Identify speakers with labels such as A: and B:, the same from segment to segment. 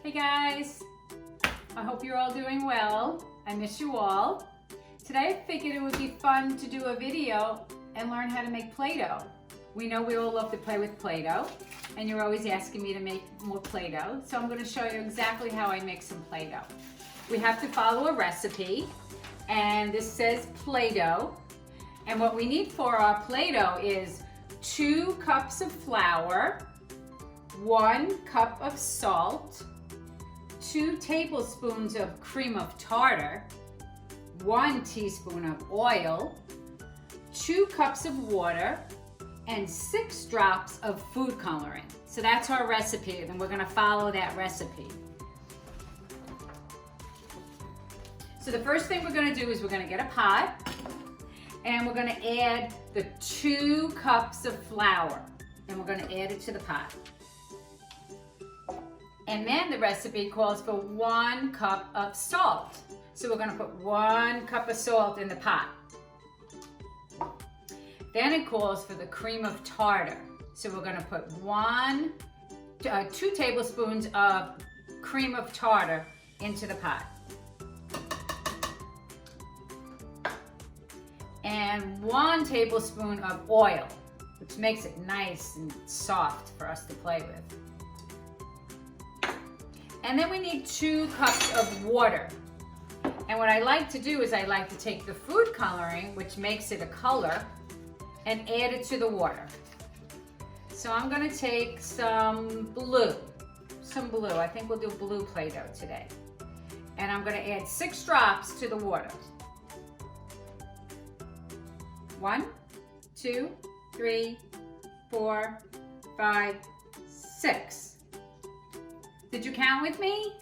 A: Hey guys, I hope you're all doing well. I miss you all. Today I figured it would be fun to do a video and learn how to make Play-Doh. We know we all love to play with Play-Doh, and you're always asking me to make more Play-Doh, so I'm going to show you exactly how I make some Play-Doh. We have to follow a recipe, and this says Play-Doh, and what we need for our Play-Doh is 2 cups of flour, 1 cup of salt, 2 tablespoons of cream of tartar, 1 teaspoon of oil, 2 cups of water, and 6 drops of food coloring. So that's our recipe, and we're going to follow that recipe. So the first thing we're going to do is we're going to get a pot, and we're going to add the 2 cups of flour, and we're going to add it to the pot. And then the recipe calls for 1 cup of salt. So we're going to put 1 cup of salt in the pot. Then it calls for the cream of tartar. So we're going to put 2 tablespoons of cream of tartar into the pot. And 1 tablespoon of oil, which makes it nice and soft for us to play with. And then we need 2 cups of water. And what I like to do is I like to take the food coloring, which makes it a color, and add it to the water. So I'm going to take some blue. I think we'll do blue Play-Doh today. And I'm going to add 6 drops to the water. 1, 2, 3, 4, 5, 6. Did you count with me?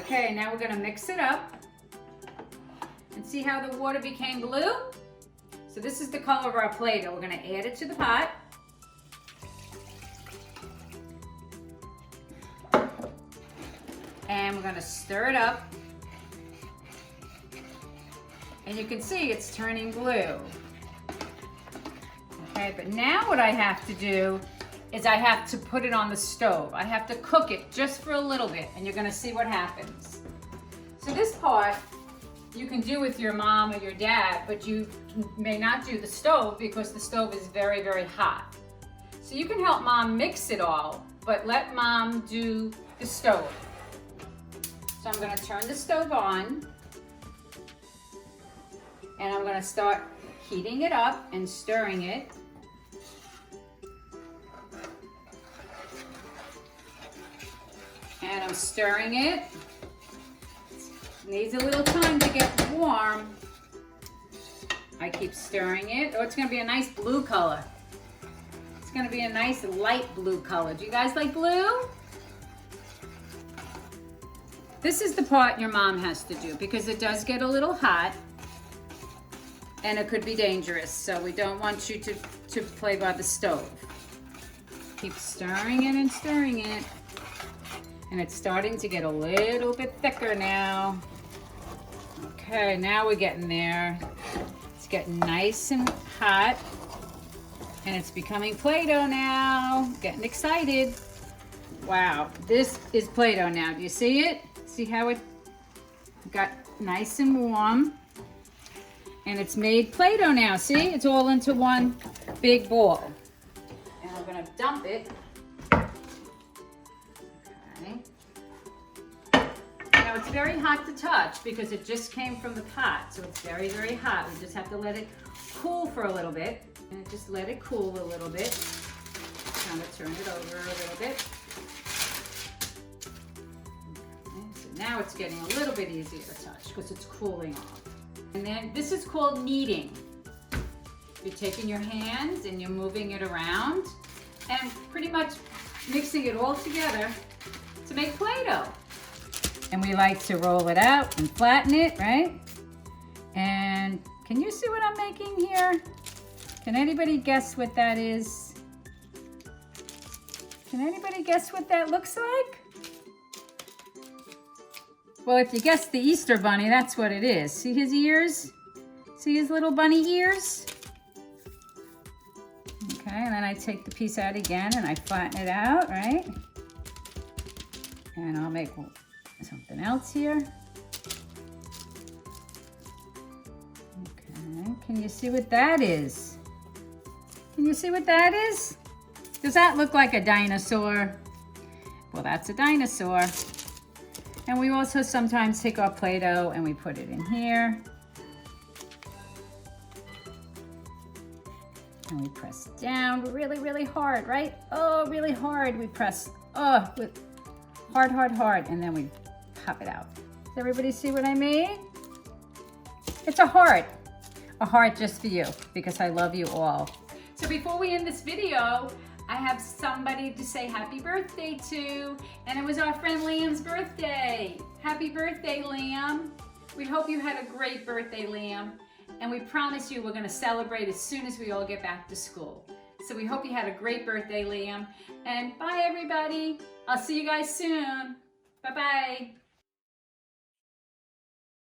A: Okay, now we're going to mix it up and see how the water became blue? So this is the color of our Play-Doh. We're going to add it to the pot. And we're going to stir it up. And you can see it's turning blue. Okay, but now what I have to do is I have to put it on the stove. I have to cook it just for a little bit, and you're gonna see what happens. So this part you can do with your mom or your dad, but you may not do the stove because the stove is very, very hot. So you can help mom mix it all, but let mom do the stove. So I'm gonna turn the stove on, and I'm gonna start heating it up and stirring it. And I'm stirring it. It needs a little time to get warm. I keep stirring it. Oh, it's gonna be a nice blue color. It's gonna be a nice light blue color. Do you guys like blue? This is the part your mom has to do because it does get a little hot and it could be dangerous. So we don't want you to play by the stove. Keep stirring it and stirring it. And it's starting to get a little bit thicker now. Okay, now we're getting there. It's getting nice and hot. And it's becoming Play-Doh now. Getting excited. Wow, this is Play-Doh now. Do you see it? See how it got nice and warm? And it's made Play-Doh now. See, it's all into one big ball. And I'm gonna dump it. Now it's very hot to touch because it just came from the pot, so it's very, very hot. We just have to let it cool for a little bit, and just let it cool a little bit. Kind of turn it over a little bit. Okay, so now it's getting a little bit easier to touch because it's cooling off. And then this is called kneading. You're taking your hands and you're moving it around and pretty much mixing it all together to make Play-Doh. And we like to roll it out and flatten it, right? And can you see what I'm making here? Can anybody guess what that is? Can anybody guess what that looks like? Well, if you guessed the Easter Bunny, that's what it is. See his ears? See his little bunny ears? Okay, and then I take the piece out again and I flatten it out, right? And I'll make something else here. Okay, can you see what that is? Can you see what that is? Does that look like a dinosaur? Well, that's a dinosaur. And we also sometimes take our Play-Doh and we put it in here. And we press down really, really hard, right? Oh, really hard. We press, oh, with hard, hard, hard. And then we pop it out. Does everybody see what I made? It's a heart just for you because I love you all. So before we end this video, I have somebody to say happy birthday to, and it was our friend Liam's birthday. Happy birthday, Liam. We hope you had a great birthday, Liam. And we promise you we're gonna celebrate as soon as we all get back to school. So we hope you had a great birthday, Liam. And bye, everybody. I'll see you guys soon. Bye-bye.